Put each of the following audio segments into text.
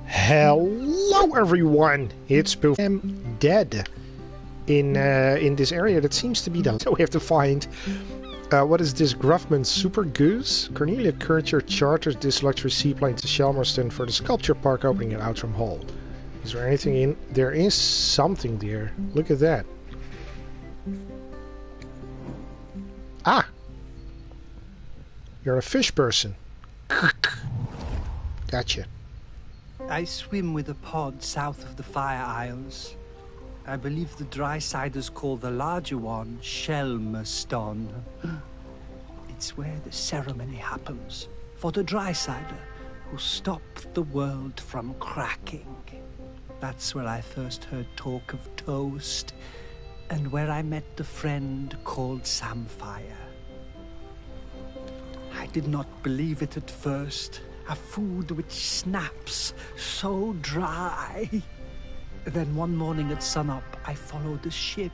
Hello everyone, it's Poof. I'm dead in this area that seems to be done. So we have to find what is this Gruffman Super Goose? Cornelia Curator charters this luxury seaplane to Shelmerston for the sculpture park opening at Outram Hall. Is there anything in? There is something there. Look at that. Ah! You're a fish person. Gotcha. I swim with a pod south of the Fire Isles. I believe the dry-siders call the larger one Shelmerston. It's where the ceremony happens for the dry-sider who stopped the world from cracking. That's where I first heard talk of toast and where I met the friend called Samfire. I did not believe it at first. A food which snaps so dry. Then one morning at sunup, I followed the ship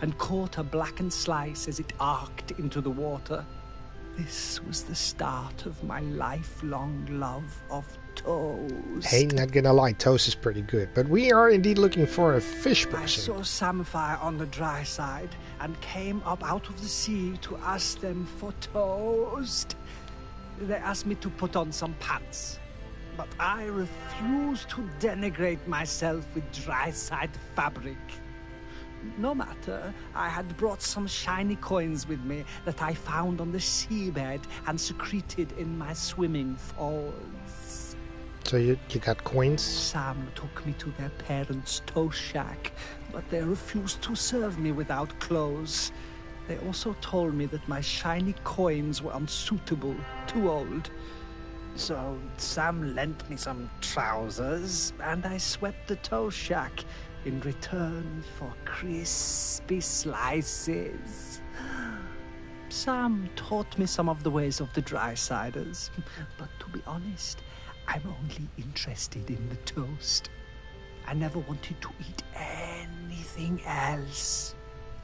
and caught a blackened slice as it arced into the water. This was the start of my lifelong love of toast. Hey, not gonna lie, toast is pretty good, but we are indeed looking for a fish person. I saw Samfire on the dry side and came up out of the sea to ask them for toast. They asked me to put on some pants, but I refused to denigrate myself with dry-side fabric. No matter, I had brought some shiny coins with me that I found on the seabed and secreted in my swimming falls. So you got coins? Sam took me to their parents' toast shack, but they refused to serve me without clothes. They also told me that my shiny coins were unsuitable, too old. So Sam lent me some trousers, and I swept the toast shack in return for crispy slices. Sam taught me some of the ways of the dry-siders, but to be honest, I'm only interested in the toast. I never wanted to eat anything else.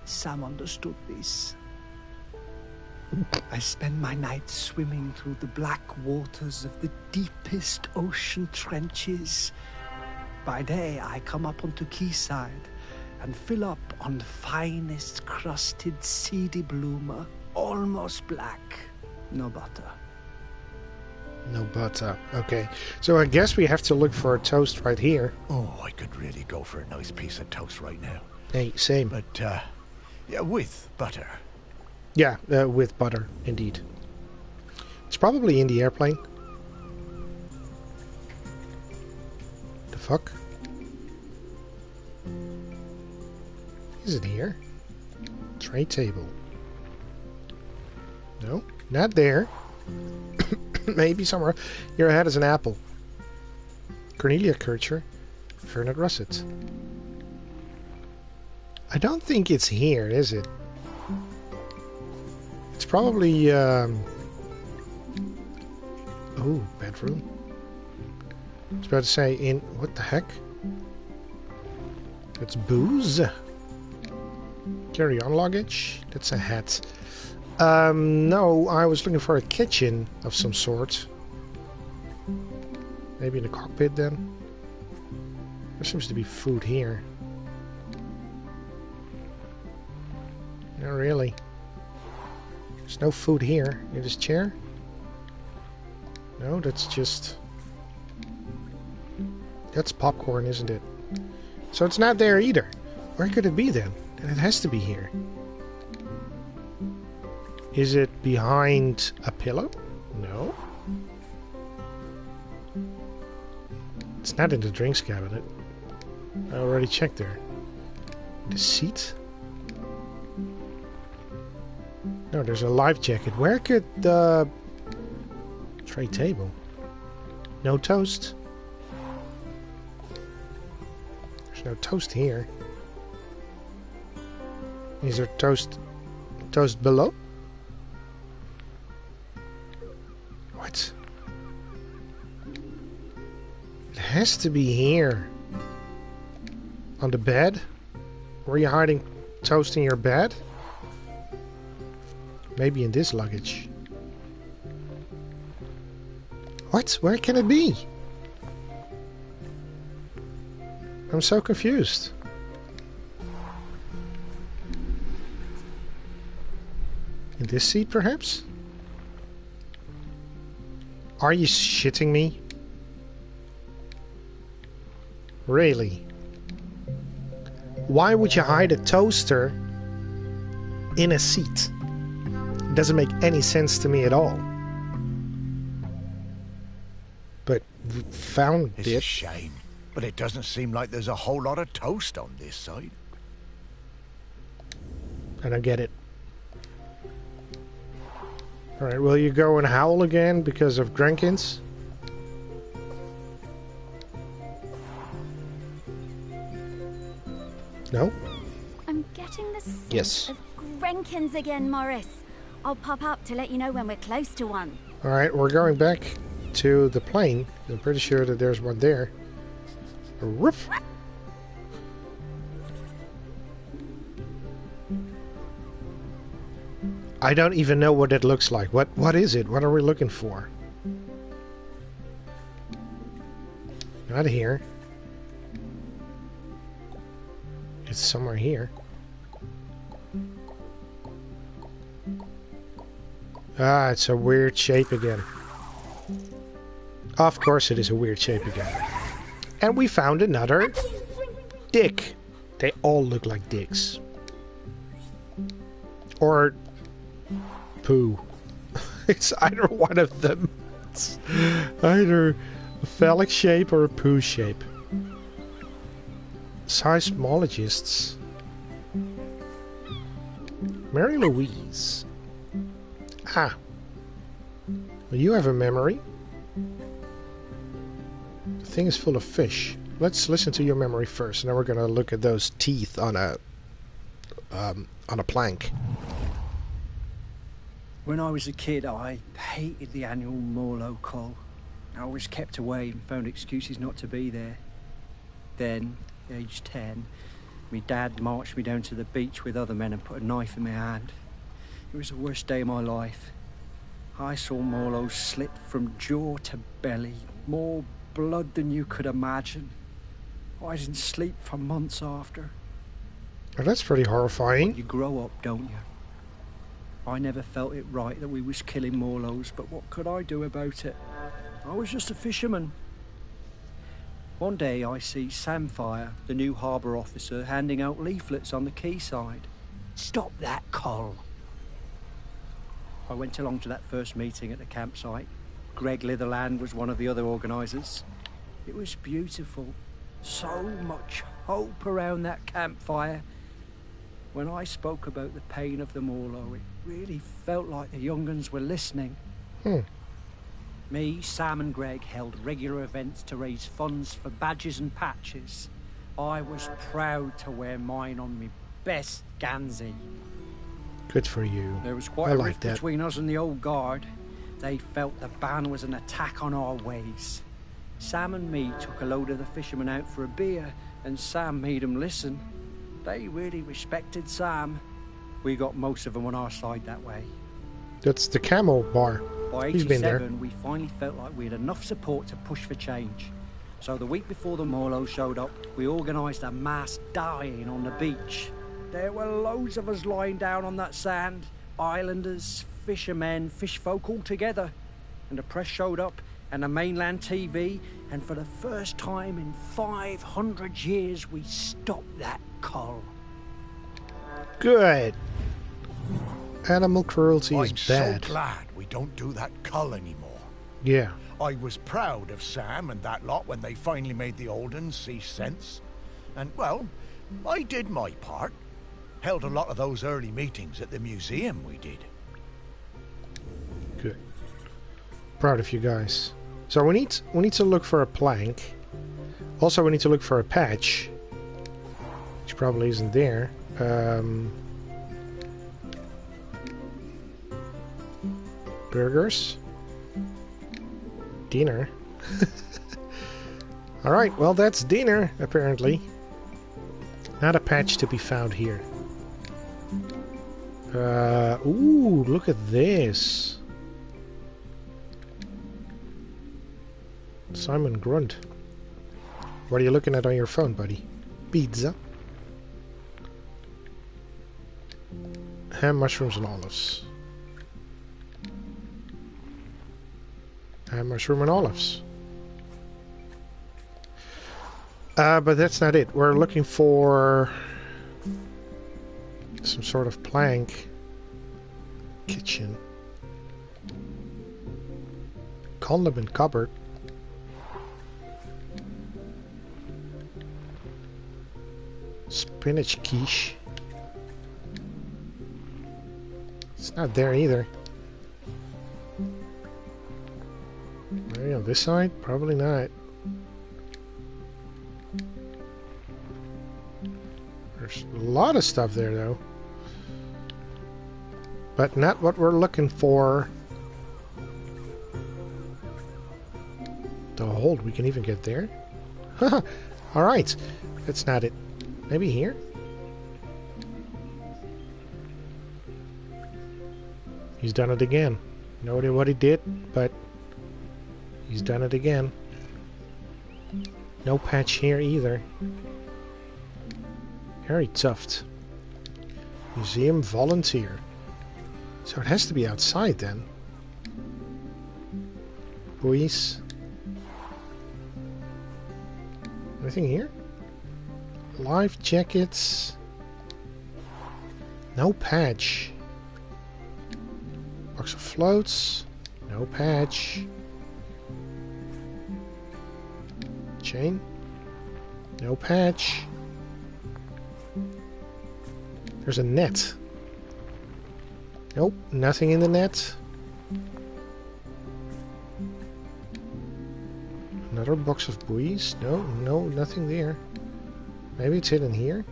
Sam understood this. I spend my nights swimming through the black waters of the deepest ocean trenches. By day, I come up onto quayside and fill up on the finest crusted seedy bloomer, almost black. No butter. No butter. Okay. So I guess we have to look for a toast right here. Oh, I could really go for a nice piece of toast right now. Hey, same. But, yeah, with butter. Yeah, with butter, indeed. It's probably in the airplane. The fuck? Is it here? Tray table. No, not there. Maybe somewhere. Your head is an apple. Cornelia Kircher. Fernand Russet. I don't think it's here, is it? It's probably, oh, bedroom. I was about to say in... What the heck? It's booze. Carry-on luggage. That's a hat. No, I was looking for a kitchen of some sort. Maybe in the cockpit then. There seems to be food here. Not really. There's no food here. In this chair? No, that's just... That's popcorn, isn't it? So it's not there either. Where could it be then? Then it has to be here. Is it behind a pillow? No. It's not in the drinks cabinet. I already checked there. The seat? No, there's a life jacket. Where could the tray table? No toast. There's no toast here. Is there toast below? What? It has to be here. On the bed? Were you hiding toast in your bed? Maybe in this luggage. What? Where can it be? I'm so confused. In this seat, perhaps? Are you shitting me? Really? Why would you hide a toaster in a seat? It doesn't make any sense to me at all. But we found It's a shame, but it doesn't seem like there's a whole lot of toast on this side. I don't get it. Alright, will you go and howl again because of Drenkins? No? I'm getting the scent Yes. of Grenkins again, Morris. I'll pop up to let you know when we're close to one. Alright, we're going back to the plane. I'm pretty sure that there's one there. Woof. I don't even know what it looks like. What is it? What are we looking for? Not here. It's somewhere here. Ah, it's a weird shape again. Of course it is a weird shape again. And we found another dick. They all look like dicks. Or poo. It's either one of them. It's either a phallic shape or a poo shape. Seismologists. Mary Louise. Ah. Well, you have a memory. The thing is full of fish. Let's listen to your memory first, and then we're gonna look at those teeth on a plank. When I was a kid, I hated the annual Morlo call. I always kept away and found excuses not to be there. Then, age 10, my dad marched me down to the beach with other men and put a knife in my hand. It was the worst day of my life. I saw Morlo slit from jaw to belly, more blood than you could imagine. I didn't sleep for months after. Oh, that's pretty horrifying. You grow up, don't you? I never felt it right that we was killing Morlos, but what could I do about it? I was just a fisherman. One day I see Samfire, the new harbour officer, handing out leaflets on the quayside. Stop that, Col. I went along to that first meeting at the campsite. Greg Litherland was one of the other organisers. It was beautiful. So much hope around that campfire. When I spoke about the pain of the Morlo, it really felt like the young uns were listening. Me, Sam and Greg held regular events to raise funds for badges and patches. I was proud to wear mine on me best Gansey. Good for you. There was quite a rift between us and the old guard. They felt the ban was an attack on our ways. Sam and me took a load of the fishermen out for a beer, and Sam made them listen. They really respected Sam. We got most of them on our side that way. That's the camel bar. By He's been there. 87, we finally felt like we had enough support to push for change. So the week before the Morlo showed up, we organised a mass dying on the beach. There were loads of us lying down on that sand. Islanders, fishermen, fish folk all together. And the press showed up, and the mainland TV, and for the first time in 500 years, we stopped that cull. Good. Animal cruelty is bad. I'm so glad we don't do that cull anymore. Yeah. I was proud of Sam and that lot when they finally made the old uns see sense. And, well, I did my part. Held a lot of those early meetings at the museum, we did. Good. Proud of you guys. So we need to look for a plank. Also, we need to look for a patch, which probably isn't there. Burgers. Dinner. Alright, well that's dinner, apparently. Not a patch to be found here. Ooh, look at this. Simon Grunt. What are you looking at on your phone, buddy? Pizza. Ham, mushrooms, and olives. Ham, mushroom, and olives. But that's not it. We're looking for some sort of plank kitchen. Condiment cupboard. Spinach quiche. It's not there either. Maybe on this side? Probably not. There's a lot of stuff there though. But not what we're looking for. The hold, we can even get there? Alright, that's not it. Maybe here? He's done it again. No idea what he did, but he's done it again. No patch here either. Harry Tuft. Museum volunteer. So it has to be outside then. Buoys. Anything here? Life jackets. No patch. Box of floats. No patch. Chain. No patch. There's a net. Nope, nothing in the net. Another box of buoys. No, nothing there. Maybe it's hidden here.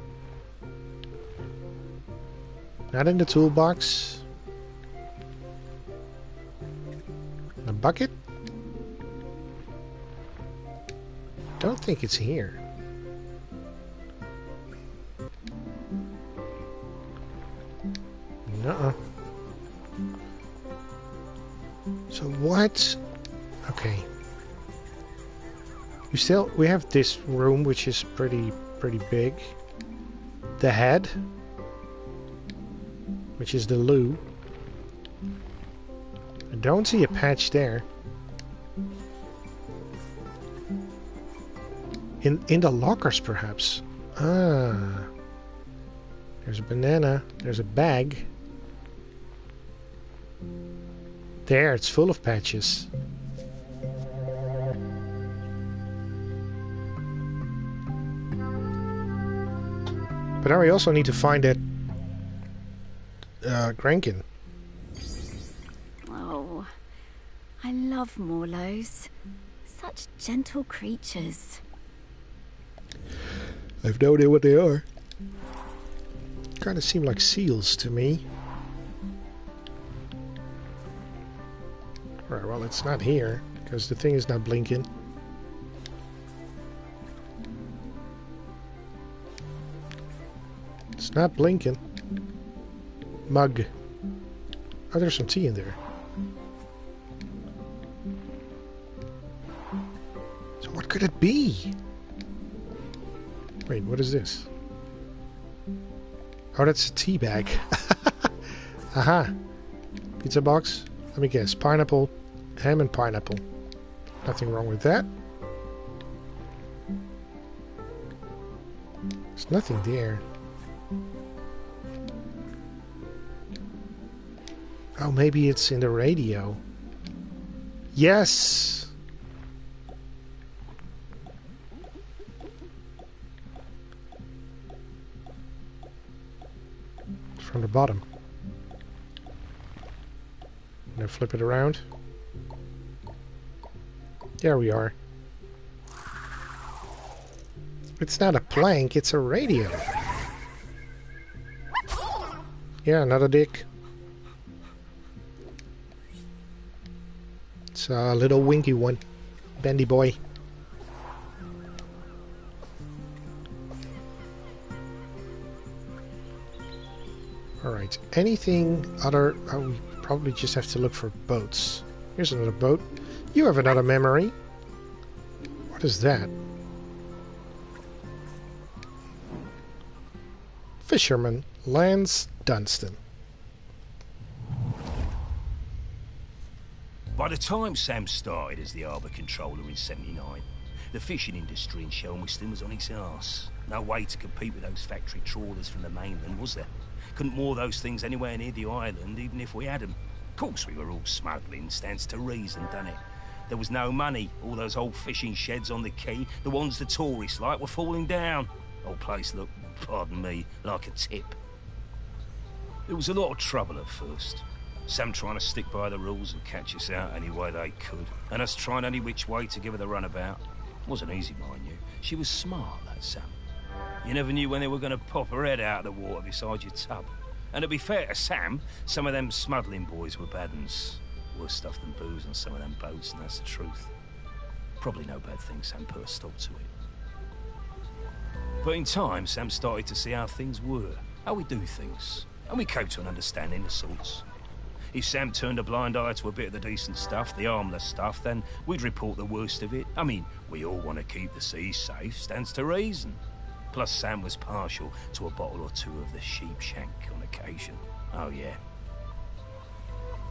Not in the toolbox. A bucket? Don't think it's here. Nuh-uh. So what? Okay. We have this room which is pretty big. The head, which is the loo. I don't see a patch there. In the lockers perhaps. Ah. There's a banana. There's a bag. There, it's full of patches. But now we also need to find that Grankin. Oh, I love Morlos. Such gentle creatures. I've no idea what they are. Kind of seem like seals to me. Alright, well, it's not here, because the thing is not blinking. It's not blinking. Mug. Oh, there's some tea in there. So what could it be? Wait, what is this? Oh, that's a tea bag. Aha. Pizza box. Let me guess. Pineapple. Ham and pineapple. Nothing wrong with that. There's nothing there. Oh, maybe it's in the radio. Yes! From the bottom. Now flip it around. There we are. It's not a plank, it's a radio. Yeah, another dick. It's a little winky one. Bendy boy. Alright, anything other... Oh, we probably just have to look for boats. Here's another boat. You have another memory. What is that? Fisherman, Lance Dunstan. By the time Sam started as the harbour controller in '79, the fishing industry in Shelmerston was on its arse. No way to compete with those factory trawlers from the mainland, was there? Couldn't moor those things anywhere near the island, even if we had them. Of course we were all smuggling, stands to reason, doesn't it? There was no money. All those old fishing sheds on the quay, the ones the tourists like, were falling down. Old place looked, pardon me, like a tip. There was a lot of trouble at first. Sam trying to stick by the rules and catch us out any way they could, and us trying any which way to give her the runabout. Wasn't easy, mind you. She was smart, that Sam. You never knew when they were going to pop her head out of the water beside your tub. And to be fair to Sam, some of them smuggling boys were bad uns. Worse stuff than booze on some of them boats, and that's the truth. Probably no bad thing Sam put a stop to it. But in time, Sam started to see how things were, how we do things, and we came to an understanding of sorts. If Sam turned a blind eye to a bit of the decent stuff, the harmless stuff, then we'd report the worst of it. I mean, we all want to keep the seas safe, stands to reason. Plus, Sam was partial to a bottle or two of the sheep shank on occasion. Oh, yeah.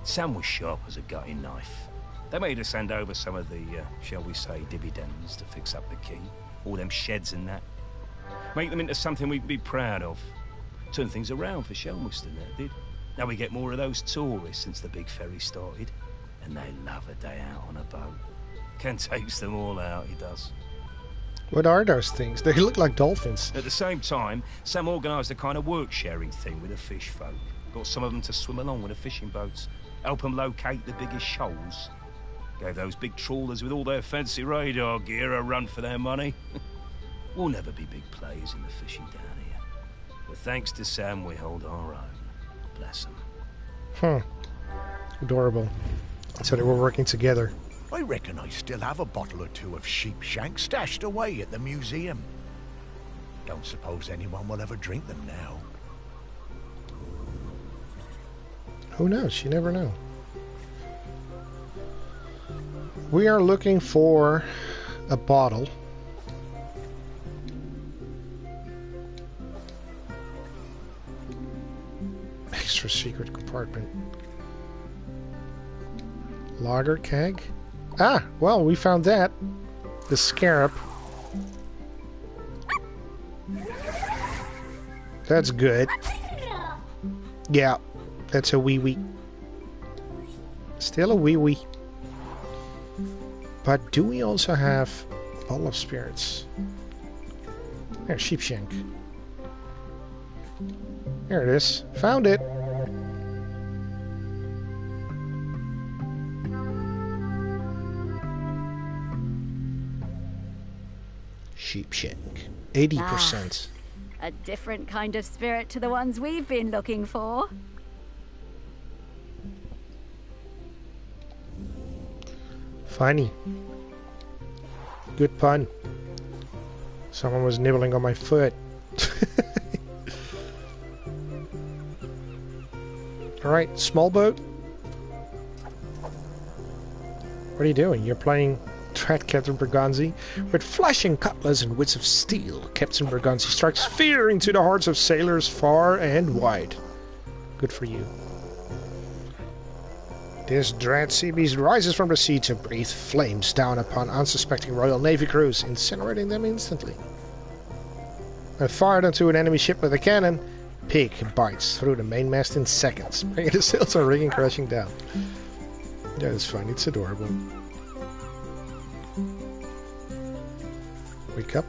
Sam was sharp as a gutting knife. They made us hand over some of the, shall we say, dividends to fix up the quay. All them sheds and that. Make them into something we'd be proud of. Turn things around for Shelmerston, that did. Now we get more of those tourists since the big ferry started. And they love a day out on a boat. Ken takes them all out, he does. What are those things? They look like dolphins. At the same time, Sam organised a kind of work-sharing thing with the fish folk. Got some of them to swim along with the fishing boats. Help them locate the biggest shoals. Gave those big trawlers with all their fancy radar gear a run for their money. We'll never be big players in the fishing down here. But thanks to Sam, we hold our own. Bless them. Adorable. So they were working together. I reckon I still have a bottle or two of sheep shank stashed away at the museum. Don't suppose anyone will ever drink them now. Who knows? You never know. We are looking for a bottle. Extra secret compartment. Lager keg? Ah, well, we found that. The scarab. That's good. Yeah, that's a wee-wee. Still a wee-wee. But do we also have a bottle of spirits? There's sheepshank. There it is. Found it. Sheepshank. 80%. A different kind of spirit to the ones we've been looking for. Funny. Good pun. Someone was nibbling on my foot. Alright, small boat. What are you doing? You're playing Dread Captain Berganzi? With flashing cutlass and wits of steel, Captain Berganzi strikes fear into the hearts of sailors far and wide. Good for you. This dread sea beast rises from the sea to breathe flames down upon unsuspecting Royal Navy crews, incinerating them instantly. When fired onto an enemy ship with a cannon, Pig bites through the mainmast in seconds, bringing the sails and rigging crashing down. That is fun, it's adorable. Wake up.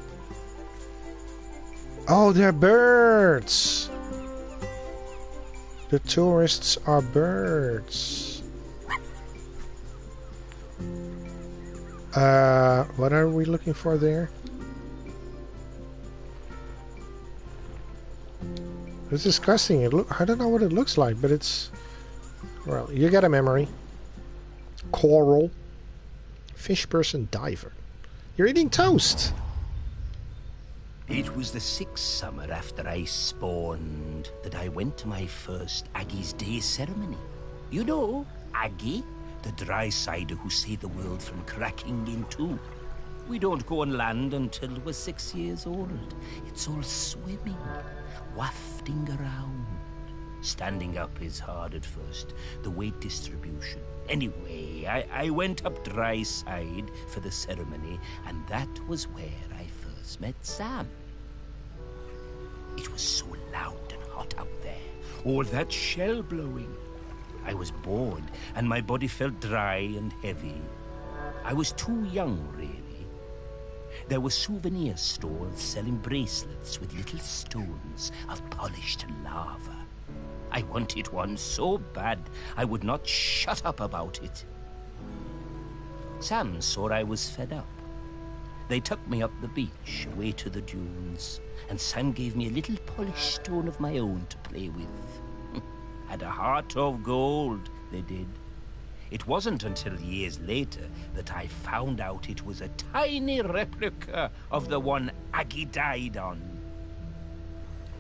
Oh, they're birds! The tourists are birds. What are we looking for there? It's disgusting. I don't know what it looks like, but it's... Well, you get a memory. Coral. Fish person diver. You're eating toast! It was the 6th summer after I spawned that I went to my first Aggie's Day ceremony. You know, Aggie, the dry cider who saved the world from cracking in two. We don't go on land until we're 6 years old. It's all swimming. wafting around. Standing up is hard at first, the weight distribution. Anyway, I went up dry side for the ceremony, and that was where I first met Sam. It was so loud and hot out there, all that shell blowing. I was bored, and my body felt dry and heavy. I was too young, really. There were souvenir stores selling bracelets with little stones of polished lava. I wanted one so bad, I would not shut up about it. Sam saw I was fed up. They took me up the beach, away to the dunes, and Sam gave me a little polished stone of my own to play with. Had a heart of gold, they did. It wasn't until years later that I found out it was a tiny replica of the one Aggie died on.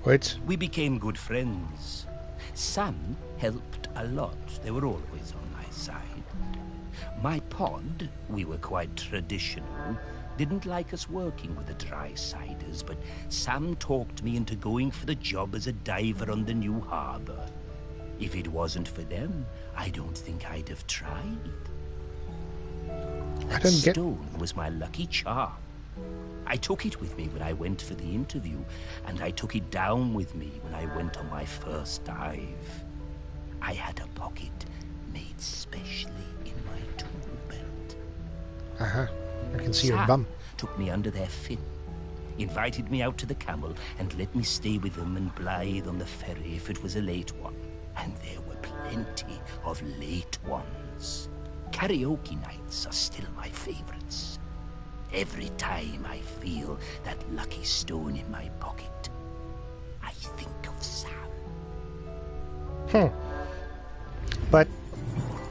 Wait. We became good friends. Sam helped a lot. They were always on my side. My pod, we were quite traditional, didn't like us working with the dry-siders, but Sam talked me into going for the job as a diver on the new harbor. If it wasn't for them, I don't think I'd have tried. That stone was my lucky charm. I took it with me when I went for the interview, and I took it down with me when I went on my first dive. I had a pocket made specially in my tool belt. Uh-huh. I can see your bum. Took me under their fin, invited me out to the camel, and let me stay with them and blithe on the ferry if it was a late one. And there were plenty of late ones. Karaoke nights are still my favorites. Every time I feel that lucky stone in my pocket, I think of Sam. But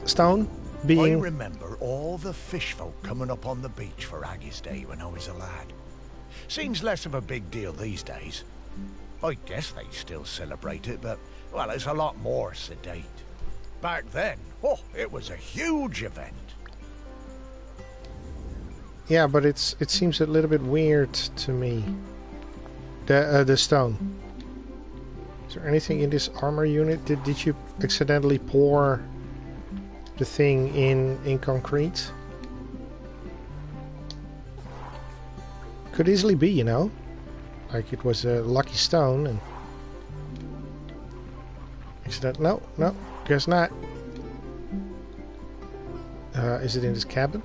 stone being... I remember all the fish folk coming up on the beach for Aggie's Day when I was a lad. Seems less of a big deal these days. I guess they still celebrate it, but, well, it's a lot more sedate. Back then, oh, it was a huge event. Yeah, but it seems a little bit weird to me. The stone. Is there anything in this armor unit? Did you accidentally pour the thing in concrete? Could easily be, you know. Like it was a lucky stone and accident. No, guess not. Is it in this cabin?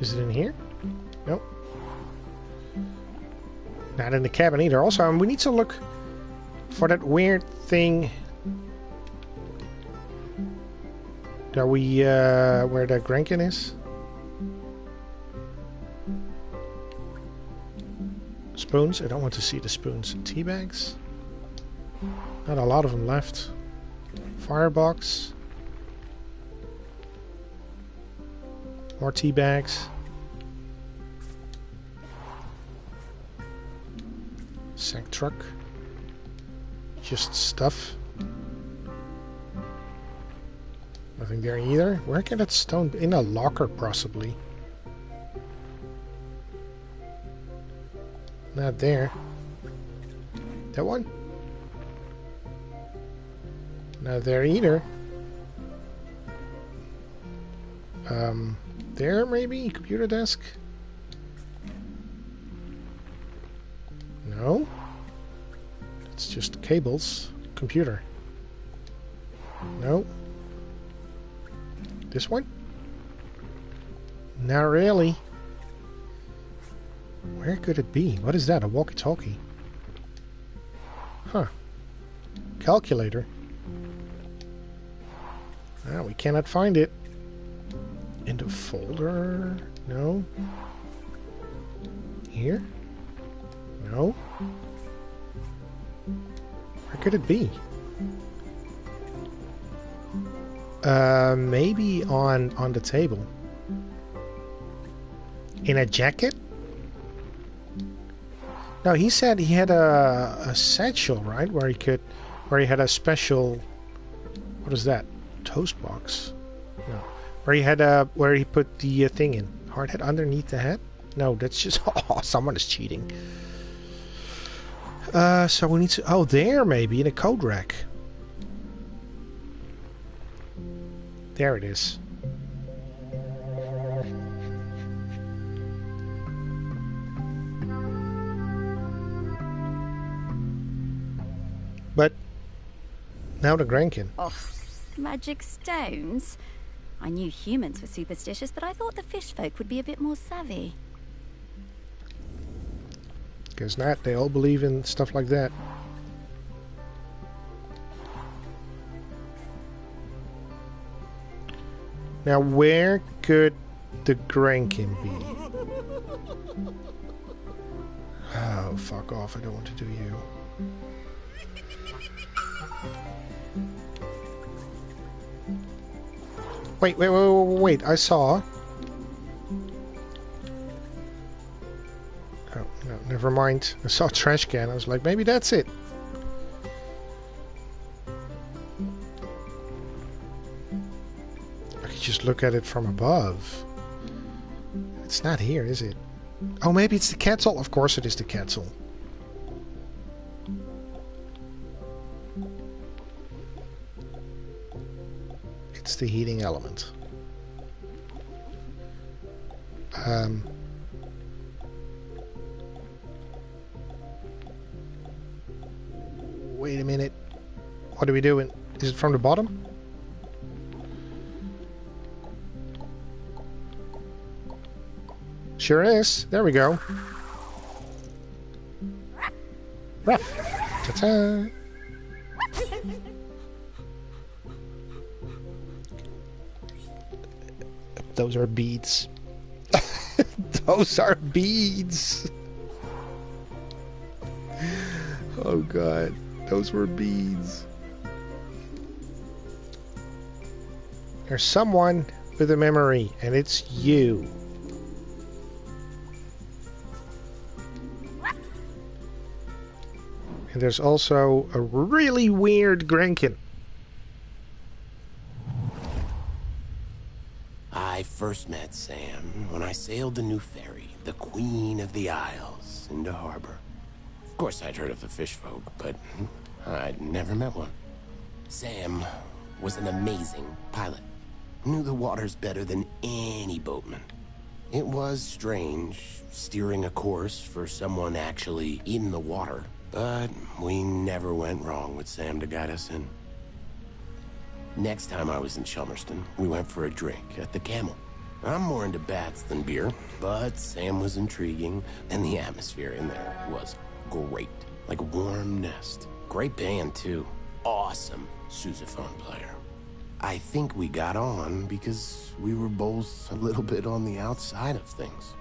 Is it in here? Nope. Not in the cabin either. Also, we need to look for that weird thing that we where the Grankin is. Spoons? I don't want to see the spoons. Tea bags? Not a lot of them left. Firebox. More tea bags. Sack truck. Just stuff. Nothing there either. Where can that stone be? In a locker, possibly. Not there. That one? Not there either. There maybe? Computer desk? No. It's just cables. Computer. No. This one? Not really. Where could it be? What is that? A walkie-talkie? Huh. Calculator. Ah, we cannot find it. In the folder? No. Here? No. Where could it be? Maybe on the table. In a jacket? No, he said he had a satchel, right? Where he had a special, what is that? Toast box? No. Where he put the thing in. Hard hat underneath the hat? No, that's just, oh, someone is cheating. So we need to... Oh, there maybe, in a code rack. There it is. But now the Grankin. Oh, magic stones? I knew humans were superstitious, but I thought the fish folk would be a bit more savvy. Guess not. They all believe in stuff like that. Now, where could the Grankin be? Oh, fuck off. I don't want to do you. Wait. I saw... Oh, no, never mind. I saw a trash can. I was like, maybe that's it. I could just look at it from above. It's not here, is it? Oh, maybe it's the kettle. Of course it is the kettle. It's the heating element. Wait a minute. What are we doing? Is it from the bottom? Sure is. There we go. Ta-ta! Those are beads. Those are beads. Oh god, those were beads. There's someone with a memory, and it's you. And there's also a really weird Grankin. I first met Sam when I sailed the new ferry, the Queen of the Isles, into harbor. Of course, I'd heard of the fish folk, but I'd never met one. Sam was an amazing pilot. Knew the waters better than any boatman. It was strange, steering a course for someone actually in the water, but we never went wrong with Sam to guide us in. Next time I was in Shelmerston, we went for a drink at the Camel. I'm more into bats than beer, but Sam was intriguing, and the atmosphere in there was great. Like a warm nest. Great band, too. Awesome sousaphone player. I think we got on because we were both a little bit on the outside of things.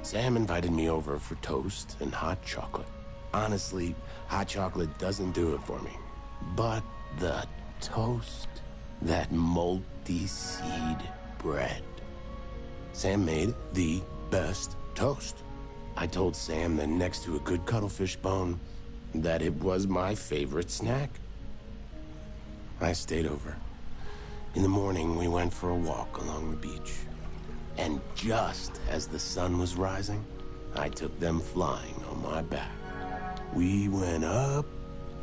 Sam invited me over for toast and hot chocolate. Honestly, hot chocolate doesn't do it for me. But the toast, that multi-seed bread. Sam made the best toast. I told Sam that next to a good cuttlefish bone, that it was my favorite snack. I stayed over. In the morning, we went for a walk along the beach. And just as the sun was rising, I took them flying on my back. We went up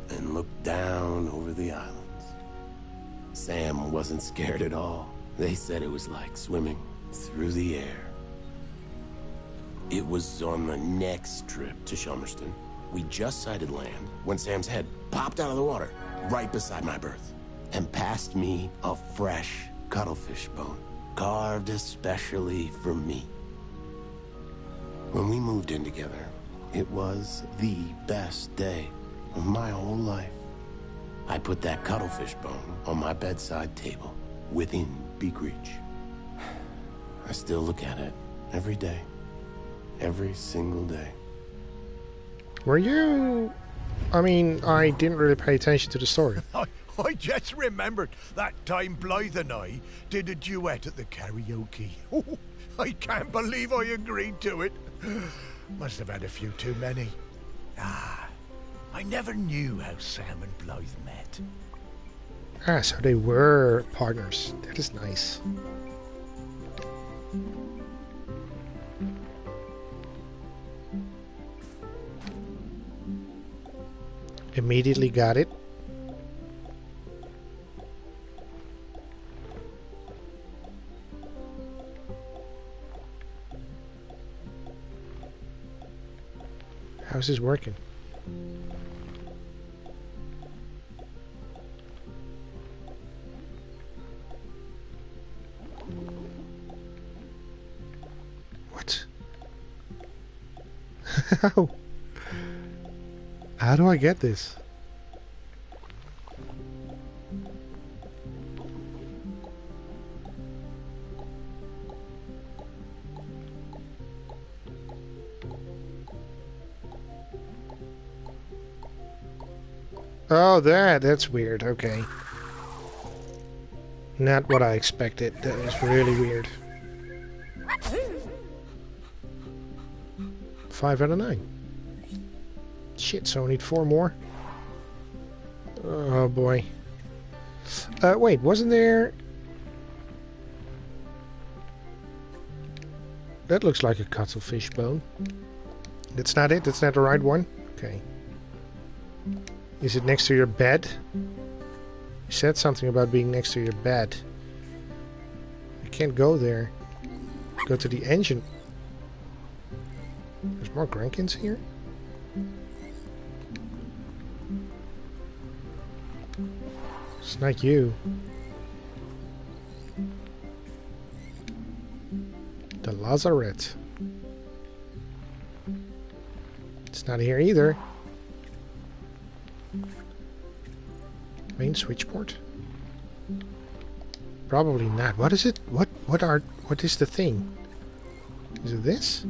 and looked down over the islands. Sam wasn't scared at all. They said it was like swimming through the air. It was on the next trip to Shelmerston. We just sighted land when Sam's head popped out of the water right beside my berth and passed me a fresh cuttlefish bone, carved especially for me. When we moved in together, it was the best day of my whole life. I put that cuttlefish bone on my bedside table, within beak reach. I still look at it every day, every single day. Were you... I mean, I didn't really pay attention to the story. I just remembered that time Blythe and I did a duet at the karaoke. Oh, I can't believe I agreed to it. Must have had a few too many. I never knew how Sam and Blythe met. Ah, so they were partners. That is nice. Immediately got it. How's this working? What? How do I get this? Oh, that's weird. Okay. Not what I expected. That was really weird. 5 out of 9. Shit, so I need 4 more. Oh boy. Wait, wasn't there... That looks like a cuttlefish bone. That's not it? That's not the right one? Okay. Is it next to your bed? You said something about being next to your bed. I can't go there. Go to the engine. There's more Grankins here? It's not you. The Lazaret. It's not here either. Main switchboard? Probably not. What is it? What is the thing? Is it this?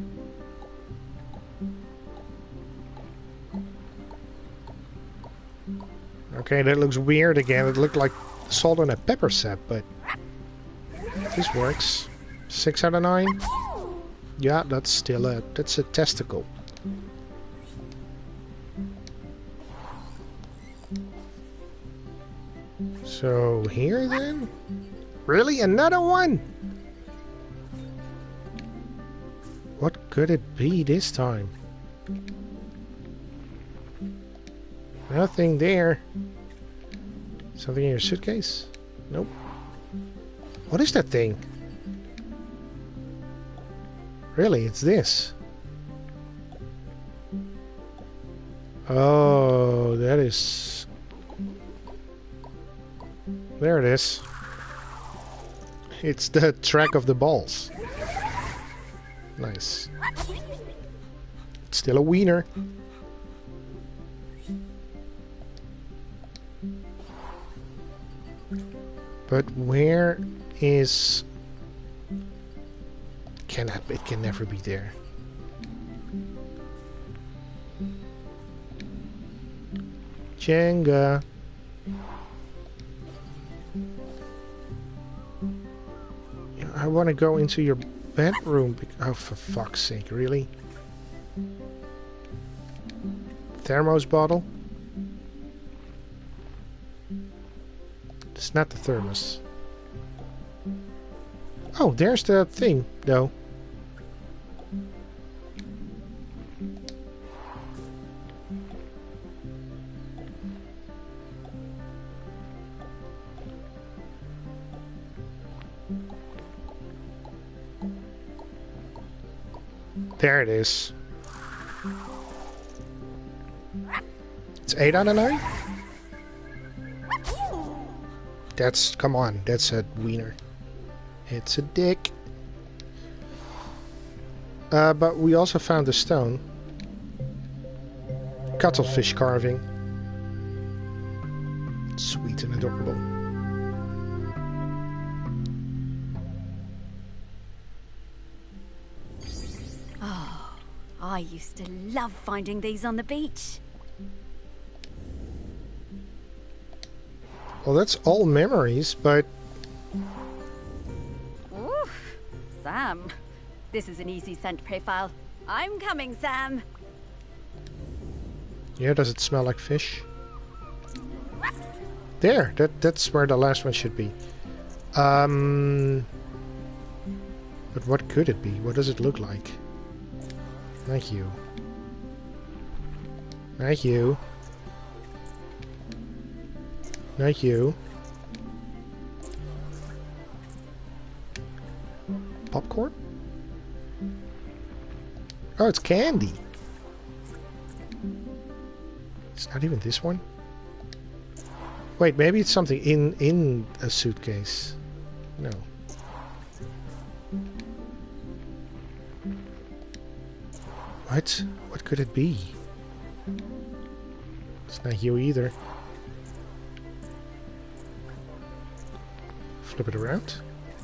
Okay, that looks weird again. It looked like salt and a pepper sap, but this works. 6 out of 9. Yeah, that's still that's a testicle. So here then? Really? Another one? What could it be this time? Nothing there. Something in your suitcase? Nope. What is that thing? Really, it's this. Oh, that is... There it is. It's the track of the balls. Nice. It's still a wiener. But where is... It can never be there. Jenga. I want to go into your bedroom. Oh, for fuck's sake, really? Thermos bottle? It's not the thermos. Oh, there's the thing, though. There it is. It's 8 out of 9? That's... Come on, that's a wiener. It's a dick. But we also found a stone. Cuttlefish carving. Sweet and adorable. Oh, I used to love finding these on the beach. Well, that's all memories, but... Oof, Sam. This is an easy scent profile. I'm coming, Sam. Yeah, does it smell like fish? There, that's where the last one should be. But what could it be? What does it look like? Thank you. Thank you. Not you. Popcorn? Oh, it's candy. It's not even this one. Wait, maybe it's something in a suitcase. No. What? What could it be? It's not you either. Flip it around.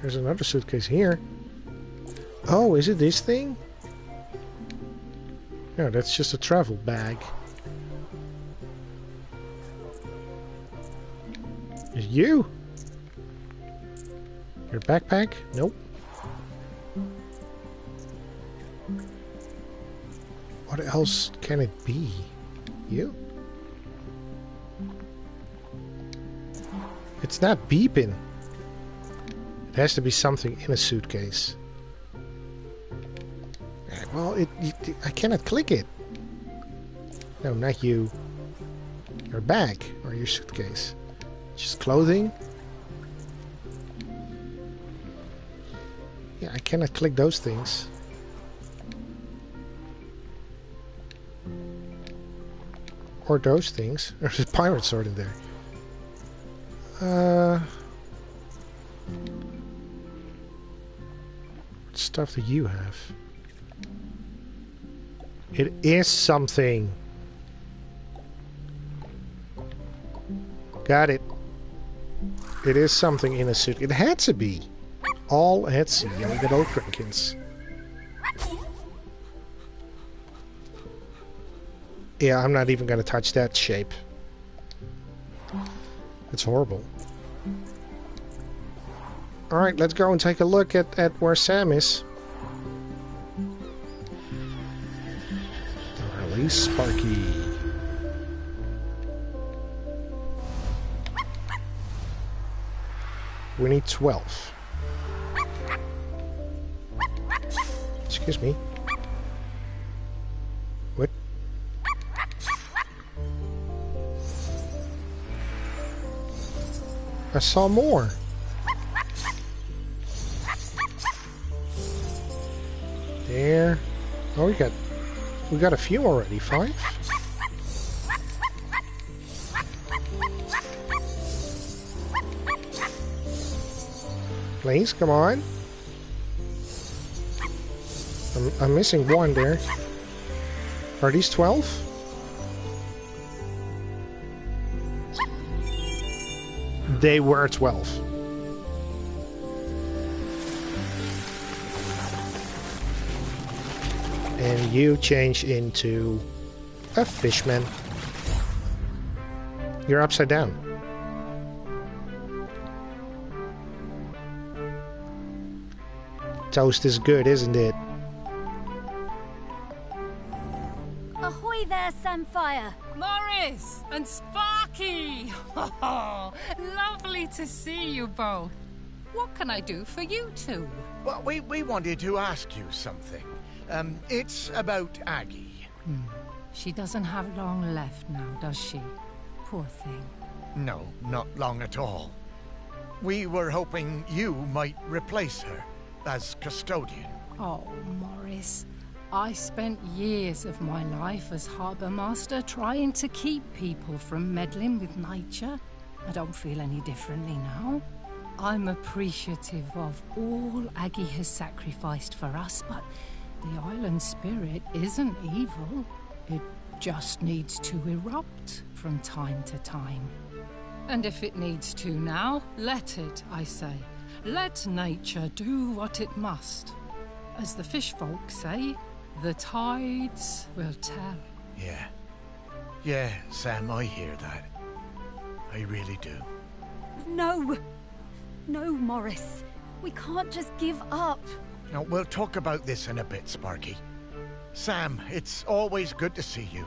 There's another suitcase here. Oh, is it this thing? No, that's just a travel bag. Is it you? Your backpack? Nope. What else can it be? You? It's not beeping. It has to be something in a suitcase. Well, I cannot click it. No, not you. Your bag or your suitcase. Just clothing. Yeah, I cannot click those things. Or those things. There's a pirate sword in there. What stuff do you have? It is something. Got it. It is something in a suit. It had to be. All had to be. Young good old Krinkins. Yeah, I'm not even gonna touch that shape. It's horrible. Alright, let's go and take a look at where Sam is. Release Sparky. We need 12. Excuse me. What? I saw more. There. Oh, we got a few already. 5? Please, come on. I'm missing one there. Are these 12? They were 12. And you change into a fishman. You're upside down. Toast is good, isn't it? Ahoy there, Samfire! Morris and Sparky! Oh, lovely to see you both. What can I do for you two? Well, we wanted to ask you something. It's about Aggie. She doesn't have long left now, does she? Poor thing. No, not long at all. We were hoping you might replace her as custodian. Oh, Morris. I spent years of my life as harbour master trying to keep people from meddling with nature. I don't feel any differently now. I'm appreciative of all Aggie has sacrificed for us, but the island spirit isn't evil. It just needs to erupt from time to time. And if it needs to now, let it, I say. Let nature do what it must. As the fish folk say, the tides will tell. Yeah, Sam, I hear that. I really do. No! No, Morris. We can't just give up. Now, we'll talk about this in a bit, Sparky. Sam, it's always good to see you.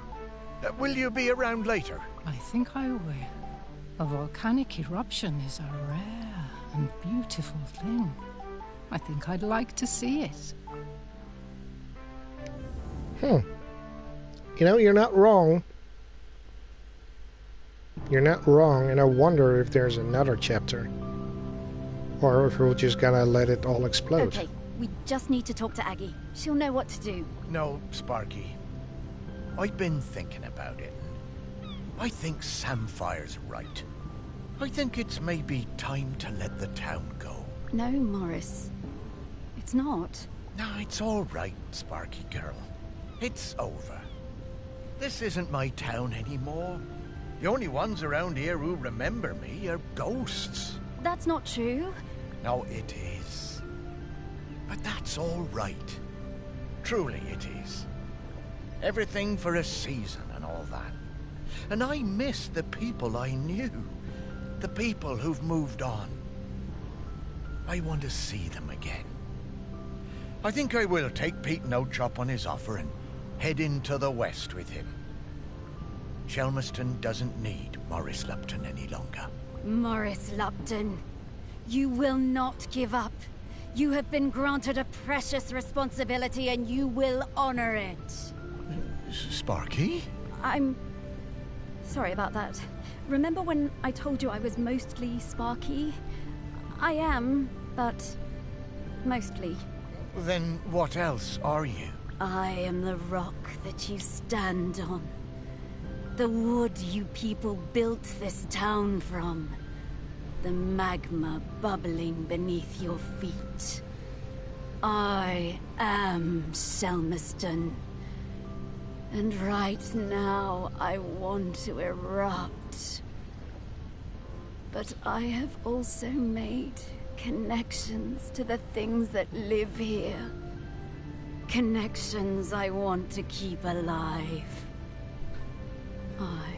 Will you be around later? I think I will. A volcanic eruption is a rare and beautiful thing. I think I'd like to see it. You know, you're not wrong. You're not wrong, and I wonder if there's another chapter. Or if we're just gonna let it all explode. Okay, we just need to talk to Aggie. She'll know what to do. No, Sparky. I've been thinking about it. I think Samfire's right. I think it's maybe time to let the town go. No, Morris. It's not. No, it's all right, Sparky girl. It's over. This isn't my town anymore. The only ones around here who remember me are ghosts. That's not true. No, it is. But that's all right. Truly it is. Everything for a season and all that. And I miss the people I knew. The people who've moved on. I want to see them again. I think I will take Pete Nochop on his offer and head into the west with him. Shelmerston doesn't need Morris Lupton any longer. Morris Lupton, you will not give up. You have been granted a precious responsibility and you will honor it. Sparky? I'm sorry about that. Remember when I told you I was mostly Sparky? I am, but mostly. Then what else are you? I am the rock that you stand on. The wood you people built this town from. The magma bubbling beneath your feet. I am Shelmerston. And right now I want to erupt. But I have also made connections to the things that live here. Connections I want to keep alive. I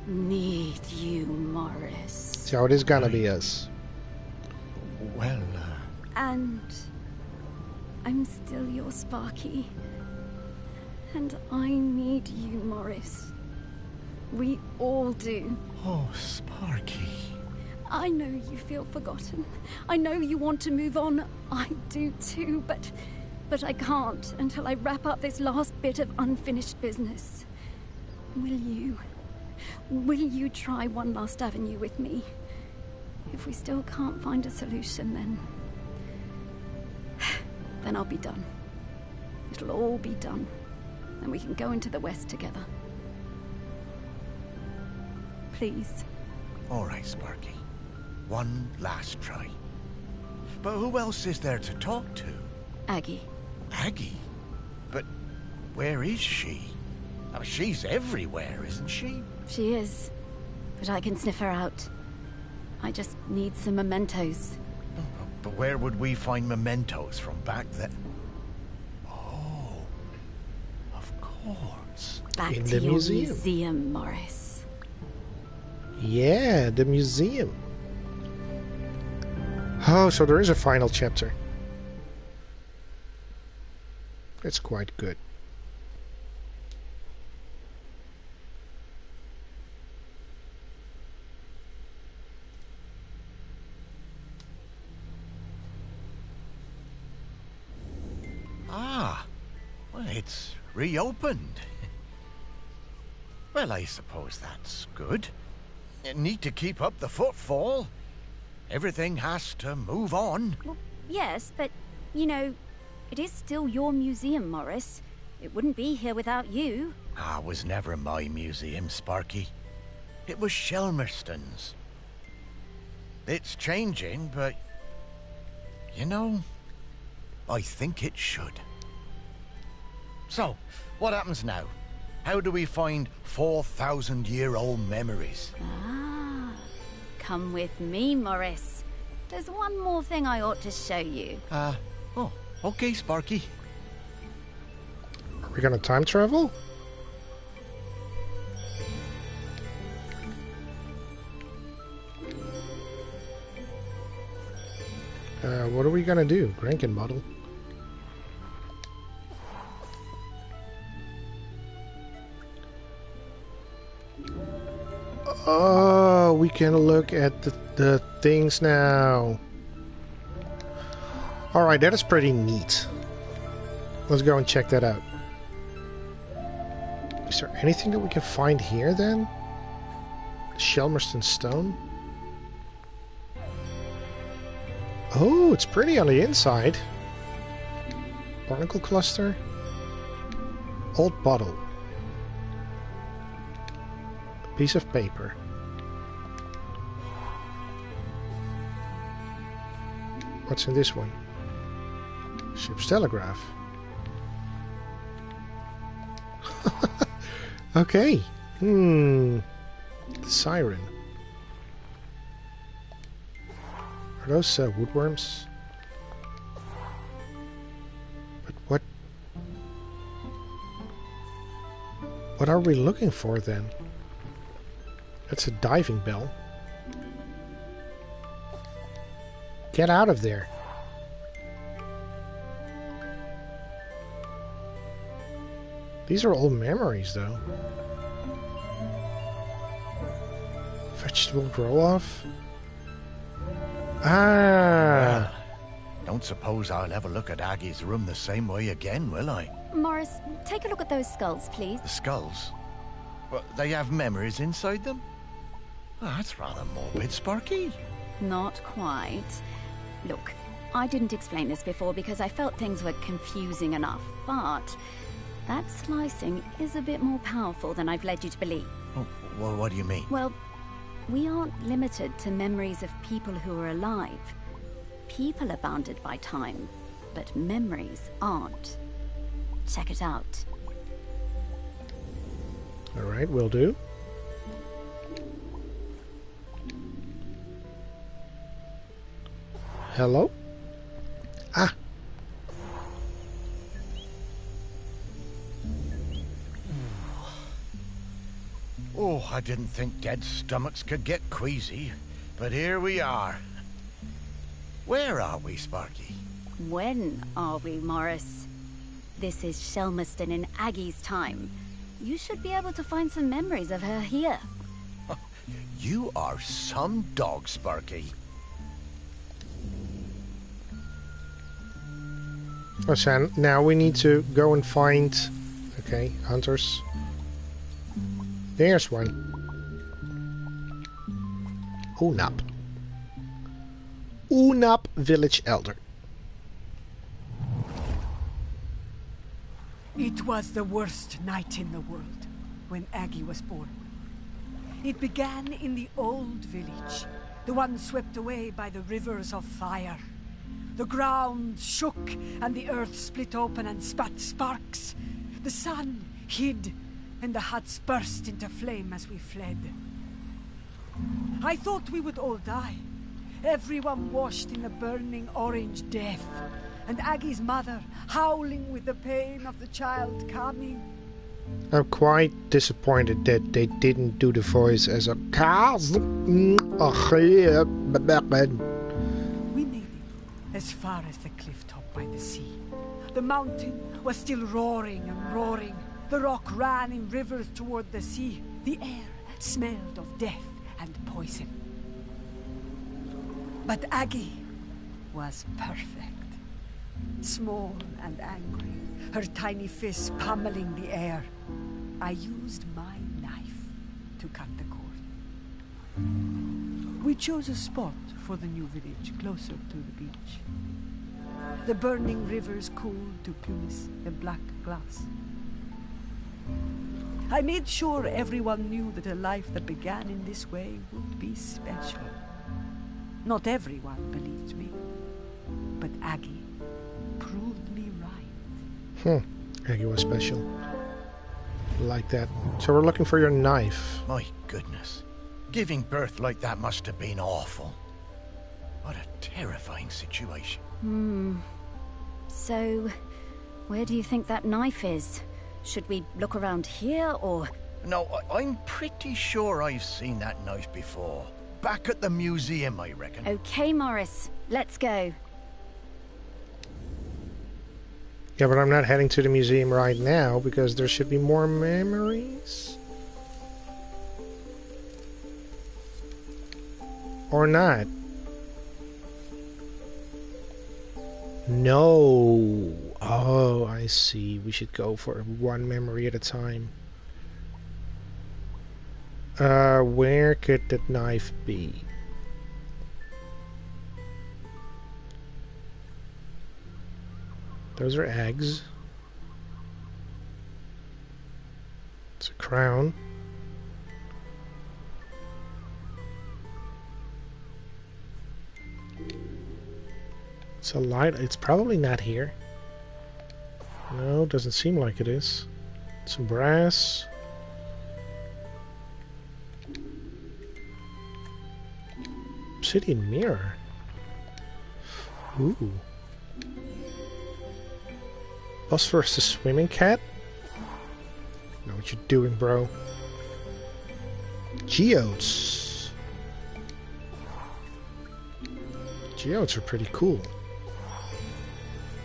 need you, Morris. So it is gonna be us. Well, And I'm still your Sparky. And I need you, Morris. We all do. Oh, Sparky. I know you feel forgotten. I know you want to move on. I do too, but I can't until I wrap up this last bit of unfinished business. Will you try one last avenue with me? If we still can't find a solution, then I'll be done. It'll all be done. And we can go into the West together. Please. All right, Sparky. One last try. But who else is there to talk to? Aggie. Aggie? But where is she? Oh, she's everywhere, isn't she? She is. But I can sniff her out. I just need some mementos. But where would we find mementos from back then? Oh, of course. Back In to the your museum. Morris. Yeah, the museum. Oh, so there is a final chapter. It's quite good. Ah, well, it's reopened. Well, I suppose that's good. Need to keep up the footfall. Everything has to move on. Well, yes, but, you know, it is still your museum, Morris. It wouldn't be here without you. Ah, it was never my museum, Sparky. It was Shelmerston's. It's changing, but... you know, I think it should. So, what happens now? How do we find 4,000-year-old memories? Ah, come with me, Morris. There's one more thing I ought to show you. Oh, okay, Sparky. Are we gonna time travel? What are we gonna do? Cranking model. Oh, we can look at the things now. Alright, that is pretty neat. Let's go and check that out. Is there anything that we can find here then? Shelmerston stone. Oh, it's pretty on the inside. Barnacle cluster. Old bottle. A piece of paper. What's in this one? Ship's telegraph. Okay. The siren. Are those woodworms? But what are we looking for then? That's a diving bell. Get out of there. These are all memories, though. Vegetable grow-off? Ah! Well, don't suppose I'll ever look at Aggie's room the same way again, will I? Morris, take a look at those skulls, please. The skulls? Well, they have memories inside them? Oh, that's rather morbid, Sparky. Not quite. Look, I didn't explain this before because I felt things were confusing enough, but that slicing is a bit more powerful than I've led you to believe. Oh, well, what do you mean? Well, we aren't limited to memories of people who are alive. People are bounded by time, but memories aren't. Check it out. Alright, will do. Hello? Ah! Oh, I didn't think dead stomachs could get queasy, but here we are. Where are we, Sparky? When are we, Morris? This is Shelmerston in Aggie's time. You should be able to find some memories of her here. You are some dog, Sparky. Oh, so now we need to go and find... Okay, hunters. There's one. Unap. Unap village elder. It was the worst night in the world when Aggie was born. It began in the old village, the one swept away by the rivers of fire. The ground shook and the earth split open and spat sparks. The sun hid and the huts burst into flame as we fled. I thought we would all die. Everyone washed in the burning orange death. And Aggie's mother howling with the pain of the child coming. I'm quite disappointed that they didn't do the voice as a... We made it as far as the cliff top by the sea. The mountain was still roaring and roaring. The rock ran in rivers toward the sea. The air smelled of death and poison. But Aggie was perfect. Small and angry, her tiny fists pummeling the air. I used my knife to cut the cord. We chose a spot for the new village closer to the beach. The burning rivers cooled to pumice and black glass. I made sure everyone knew that a life that began in this way would be special. Not everyone believed me, but Aggie proved me right. Aggie was special. Like that. So we're looking for your knife. My goodness. Giving birth like that must have been awful. What a terrifying situation. So, where do you think that knife is? Should we look around here, or...? No, I'm pretty sure I've seen that knife before. Back at the museum, I reckon. Okay, Morris. Let's go. Yeah, but I'm not heading to the museum right now because there should be more memories. Or not. No. Oh, I see. We should go for one memory at a time. Where could that knife be? Those are eggs. It's a crown. It's a light. It's probably not here. No, doesn't seem like it is. Some brass. Obsidian mirror. Ooh. Phosphorus the swimming cat? Know what you're doing, bro. Geodes. Geodes are pretty cool.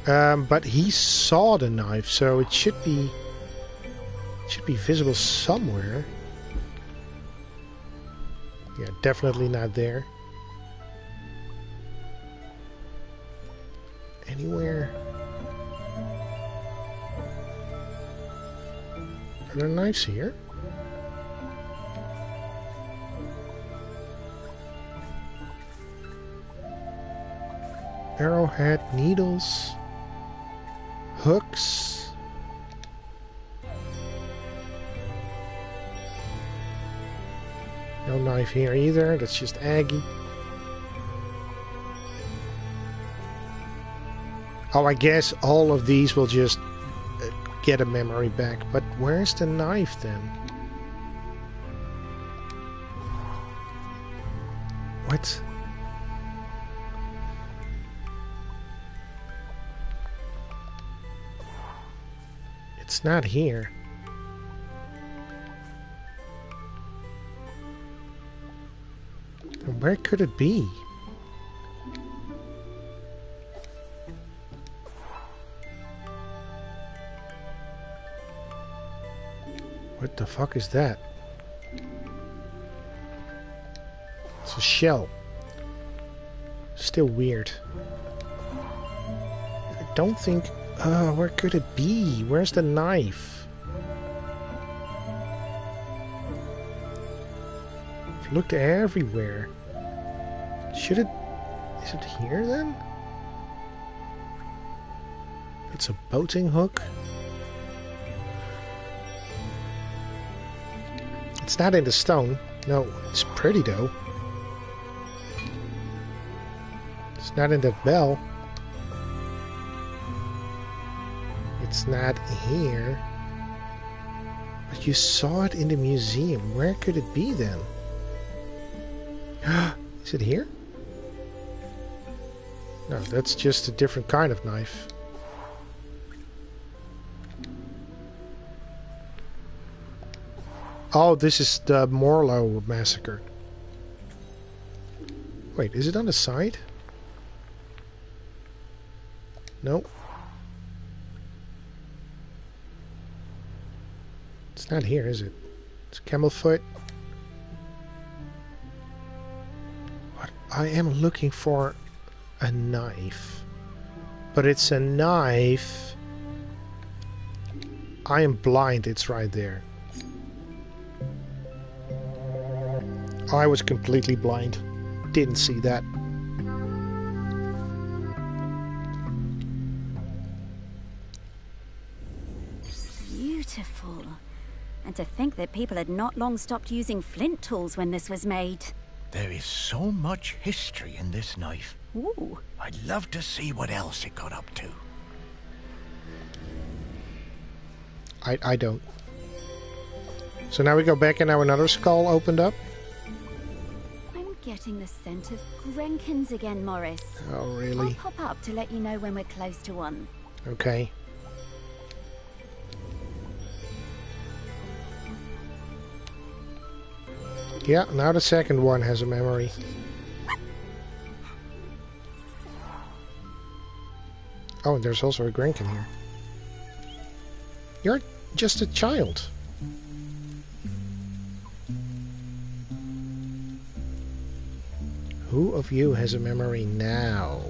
But he saw the knife, so it should be visible somewhere. Yeah, definitely not there. Anywhere? Are there knives here? Arrowhead, needles, hooks. No knife here either, that's just Aggie. Oh, I guess all of these will just get a memory back. But where's the knife then? What? It's not here. And where could it be? What the fuck is that? It's a shell. Still weird. I don't think... where could it be? Where's the knife? I've looked everywhere. Should it... Is it here then? It's a boating hook. It's not in the stone. No, it's pretty though. It's not in the bell. It's not here. But you saw it in the museum. Where could it be then? Is it here? No, that's just a different kind of knife. Oh, this is the Morlow massacre. Wait, is it on the side? Nope. It's not here, is it? It's Camelfoot. What? I am looking for a knife. But it's a knife. I am blind, it's right there. I was completely blind. Didn't see that. Beautiful. And to think that people had not long stopped using flint tools when this was made. There is so much history in this knife. Ooh. I'd love to see what else it got up to. I don't. So now we go back and now another skull opened up. Getting the scent of Grenkins again, Morris. Oh, really? I'll pop up to let you know when we're close to one. Okay. Yeah, now the second one has a memory. Oh, and there's also a Grenkin here. You're just a child. Who of you has a memory now?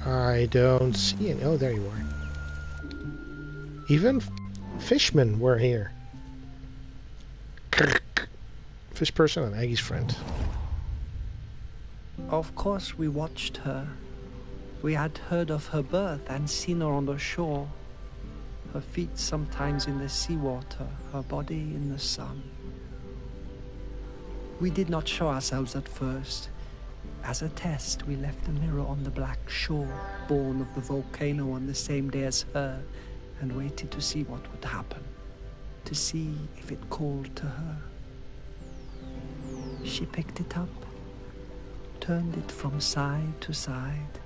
I don't see any. Oh, there you are. Even fishmen were here. Fish person and Aggie's friend. Of course we watched her. We had heard of her birth and seen her on the shore. Her feet sometimes in the seawater, her body in the sun. We did not show ourselves at first. As a test, we left the mirror on the black shore, born of the volcano on the same day as her, and waited to see what would happen, to see if it called to her. She picked it up, turned it from side to side.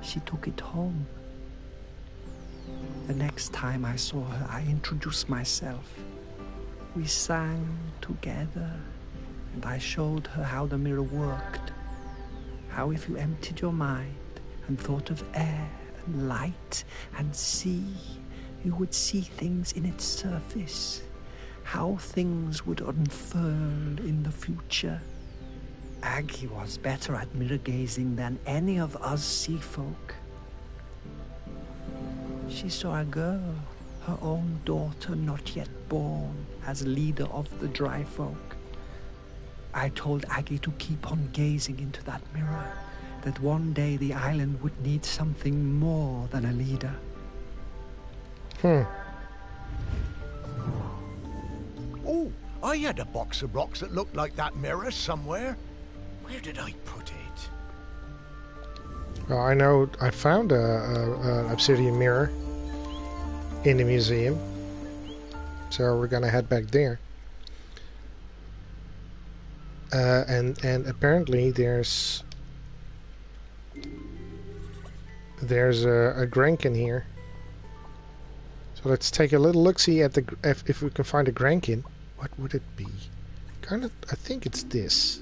She took it home. The next time I saw her, I introduced myself. We sang together, and I showed her how the mirror worked. How if you emptied your mind and thought of air and light and sea, you would see things in its surface. How things would unfurl in the future. Aggie was better at mirror gazing than any of us sea folk. She saw a girl, her own daughter not yet born, as leader of the dry folk. I told Aggie to keep on gazing into that mirror, that one day the island would need something more than a leader. Oh, I had a box of rocks that looked like that mirror somewhere. Where did I put it? Well, I know I found an obsidian mirror in the museum. So we're gonna head back there. And apparently there's a Grankin here. So let's take a little look-see at the if we can find a Grankin. What would it be? I think it's this.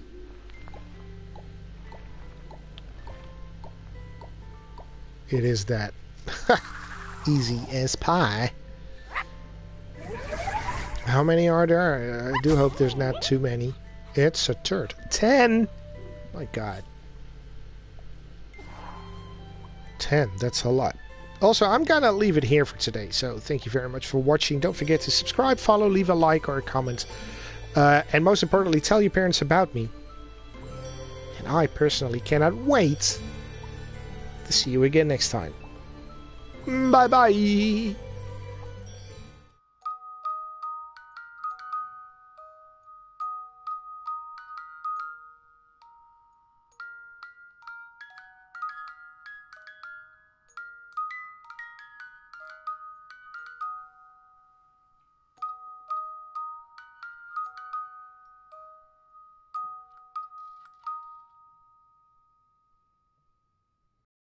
It is that. Easy as pie. How many are there? I do hope there's not too many. It's a turd. 10! My god. 10, that's a lot. Also, I'm gonna leave it here for today, so thank you very much for watching. Don't forget to subscribe, follow, leave a like or a comment. And most importantly, tell your parents about me. And I personally cannot wait to see you again next time. Bye-bye!